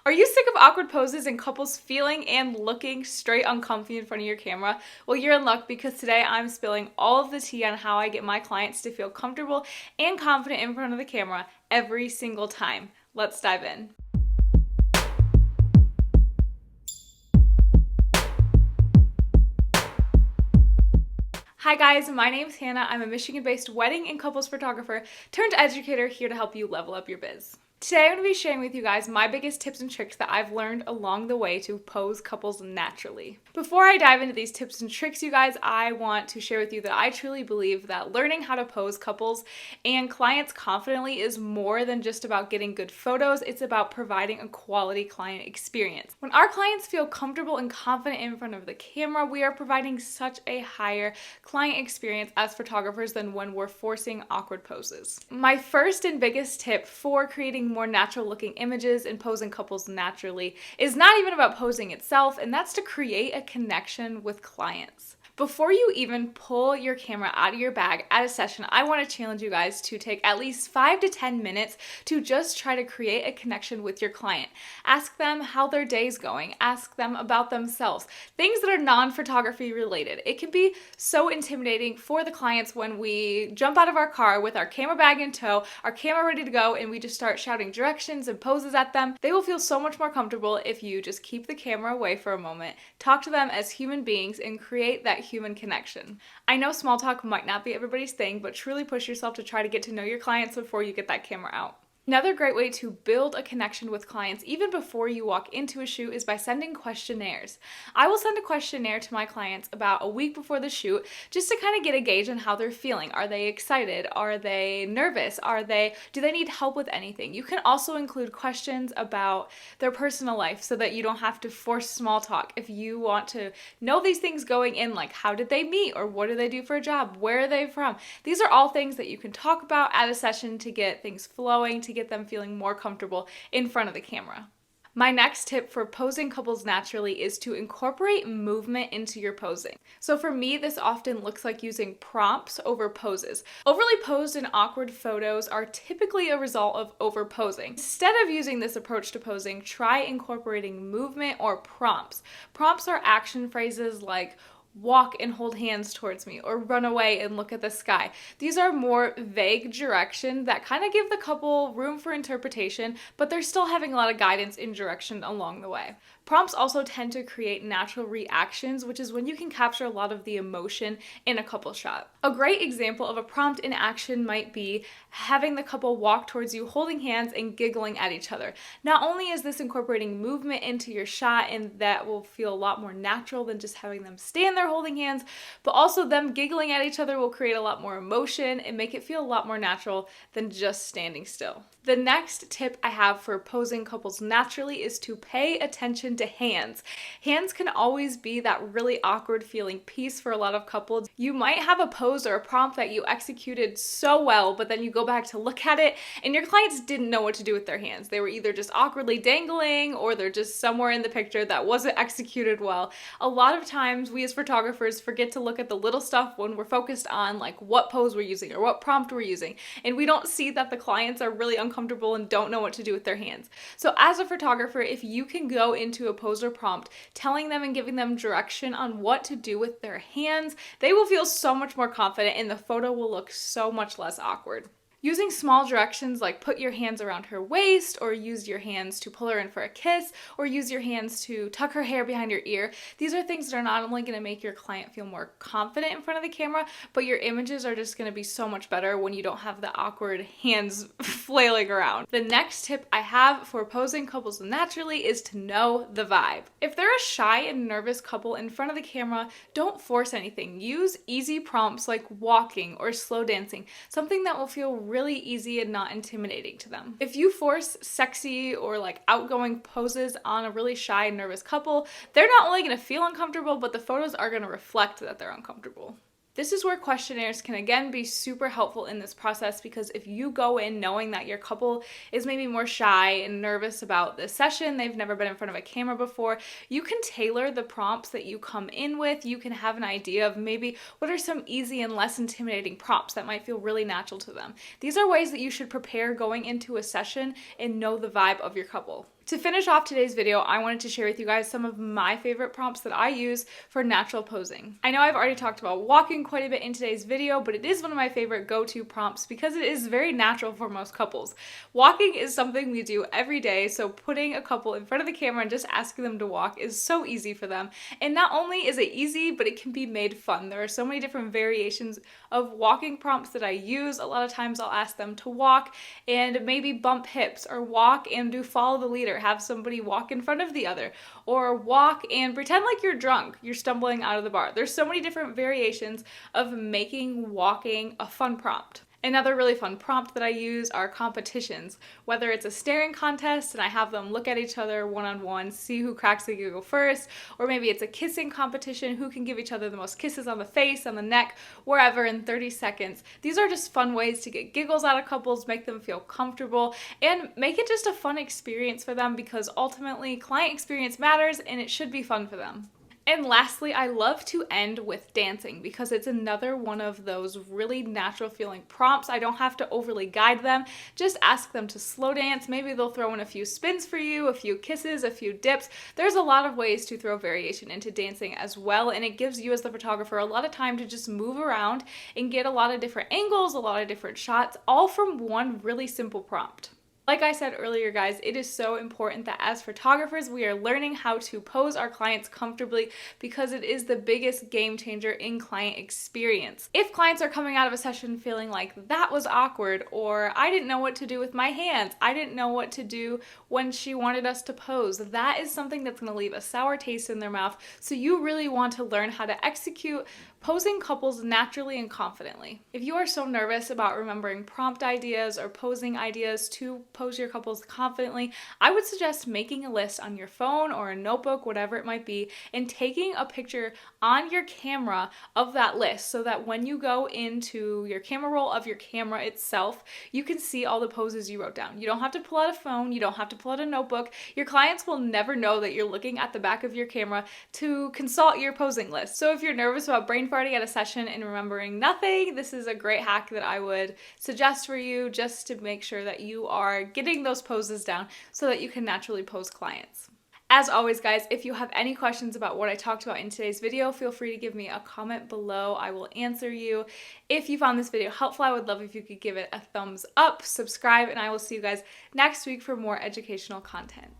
Are you sick of awkward poses and couples feeling and looking straight uncomfy in front of your camera? Well, you're in luck because today I'm spilling all of the tea on how I get my clients to feel comfortable and confident in front of the camera every single time. Let's dive in. Hi guys, my name is Hannah. I'm a Michigan-based wedding and couples photographer turned educator here to help you level up your biz. Today I'm going to be sharing with you guys my biggest tips and tricks that I've learned along the way to pose couples naturally. Before I dive into these tips and tricks, you guys, I want to share with you that I truly believe that learning how to pose couples and clients confidently is more than just about getting good photos. It's about providing a quality client experience. When our clients feel comfortable and confident in front of the camera, we are providing such a higher client experience as photographers than when we're forcing awkward poses. My first and biggest tip for creating more natural looking images and posing couples naturally is not even about posing itself, and that's to create a connection with clients. Before you even pull your camera out of your bag at a session, I want to challenge you guys to take at least 5 to 10 minutes to just try to create a connection with your client. Ask them how their day's going. Ask them about themselves. Things that are non-photography related. It can be so intimidating for the clients when we jump out of our car with our camera bag in tow, our camera ready to go, and we just start shouting directions and poses at them. They will feel so much more comfortable if you just keep the camera away for a moment, talk to them as human beings, and create that human connection. I know small talk might not be everybody's thing, but truly push yourself to try to get to know your clients before you get that camera out. Another great way to build a connection with clients even before you walk into a shoot is by sending questionnaires. I will send a questionnaire to my clients about a week before the shoot just to kind of get a gauge on how they're feeling. Are they excited? Are they nervous? Do they need help with anything? You can also include questions about their personal life so that you don't have to force small talk. If you want to know these things going in, like how did they meet or what do they do for a job? Where are they from? These are all things that you can talk about at a session to get things flowing, to get them feeling more comfortable in front of the camera. My next tip for posing couples naturally is to incorporate movement into your posing. So for me, this often looks like using prompts over poses. Overly posed and awkward photos are typically a result of overposing. Instead of using this approach to posing, try incorporating movement or prompts. Prompts are action phrases like walk and hold hands towards me, or run away and look at the sky. These are more vague directions that kind of give the couple room for interpretation, but they're still having a lot of guidance in direction along the way. Prompts also tend to create natural reactions, which is when you can capture a lot of the emotion in a couple shot. A great example of a prompt in action might be having the couple walk towards you holding hands and giggling at each other. Not only is this incorporating movement into your shot, and that will feel a lot more natural than just having them stand there holding hands, but also them giggling at each other will create a lot more emotion and make it feel a lot more natural than just standing still. The next tip I have for posing couples naturally is to pay attention to hands. Hands can always be that really awkward feeling piece for a lot of couples. You might have a pose or a prompt that you executed so well, but then you go back to look at it and your clients didn't know what to do with their hands. They were either just awkwardly dangling or they're just somewhere in the picture that wasn't executed well. A lot of times we as photographers forget to look at the little stuff when we're focused on like what pose we're using or what prompt we're using, and we don't see that the clients are really uncomfortable and don't know what to do with their hands. So as a photographer, if you can go into a pose or prompt telling them and giving them direction on what to do with their hands, they will feel so much more confident and the photo will look so much less awkward. Using small directions like put your hands around her waist, or use your hands to pull her in for a kiss, or use your hands to tuck her hair behind your ear. These are things that are not only going to make your client feel more confident in front of the camera, but your images are just going to be so much better when you don't have the awkward hands flailing around. The next tip I have for posing couples naturally is to know the vibe. If they're a shy and nervous couple in front of the camera, don't force anything. Use easy prompts like walking or slow dancing, something that will feel really easy and not intimidating to them. If you force sexy or like outgoing poses on a really shy and nervous couple, they're not only going to feel uncomfortable, but the photos are going to reflect that they're uncomfortable. This is where questionnaires can again be super helpful in this process, because if you go in knowing that your couple is maybe more shy and nervous about this session, they've never been in front of a camera before, you can tailor the prompts that you come in with. You can have an idea of maybe what are some easy and less intimidating prompts that might feel really natural to them. These are ways that you should prepare going into a session and know the vibe of your couple. To finish off today's video, I wanted to share with you guys some of my favorite prompts that I use for natural posing. I know I've already talked about walking quite a bit in today's video, but it is one of my favorite go-to prompts because it is very natural for most couples. Walking is something we do every day, so putting a couple in front of the camera and just asking them to walk is so easy for them. And not only is it easy, but it can be made fun. There are so many different variations of walking prompts that I use. A lot of times I'll ask them to walk and maybe bump hips, or walk and do follow the leader, have somebody walk in front of the other, or walk and pretend like you're drunk, you're stumbling out of the bar. There's so many different variations of making walking a fun prompt. Another really fun prompt that I use are competitions, whether it's a staring contest and I have them look at each other one-on-one, see who cracks the giggle first, or maybe it's a kissing competition, who can give each other the most kisses on the face, on the neck, wherever in 30 seconds. These are just fun ways to get giggles out of couples, make them feel comfortable, and make it just a fun experience for them, because ultimately client experience matters and it should be fun for them. And lastly, I love to end with dancing because it's another one of those really natural feeling prompts. I don't have to overly guide them, just ask them to slow dance. Maybe they'll throw in a few spins for you, a few kisses, a few dips. There's a lot of ways to throw variation into dancing as well, and it gives you as the photographer a lot of time to just move around and get a lot of different angles, a lot of different shots, all from one really simple prompt. Like I said earlier, guys, it is so important that as photographers, we are learning how to pose our clients comfortably, because it is the biggest game changer in client experience. If clients are coming out of a session feeling like that was awkward, or I didn't know what to do with my hands, I didn't know what to do when she wanted us to pose, that is something that's going to leave a sour taste in their mouth. So you really want to learn how to execute posing couples naturally and confidently. If you are so nervous about remembering prompt ideas or posing ideas to pose your couples confidently, I would suggest making a list on your phone or a notebook, whatever it might be, and taking a picture on your camera of that list, so that when you go into your camera roll of your camera itself, you can see all the poses you wrote down. You don't have to pull out a phone, you don't have to pull out a notebook. Your clients will never know that you're looking at the back of your camera to consult your posing list. So if you're nervous about brain farting at a session and remembering nothing, this is a great hack that I would suggest for you, just to make sure that you are getting those poses down so that you can naturally pose clients. As always, guys, if you have any questions about what I talked about in today's video, feel free to give me a comment below. I will answer you. If you found this video helpful, I would love if you could give it a thumbs up, subscribe, and I will see you guys next week for more educational content.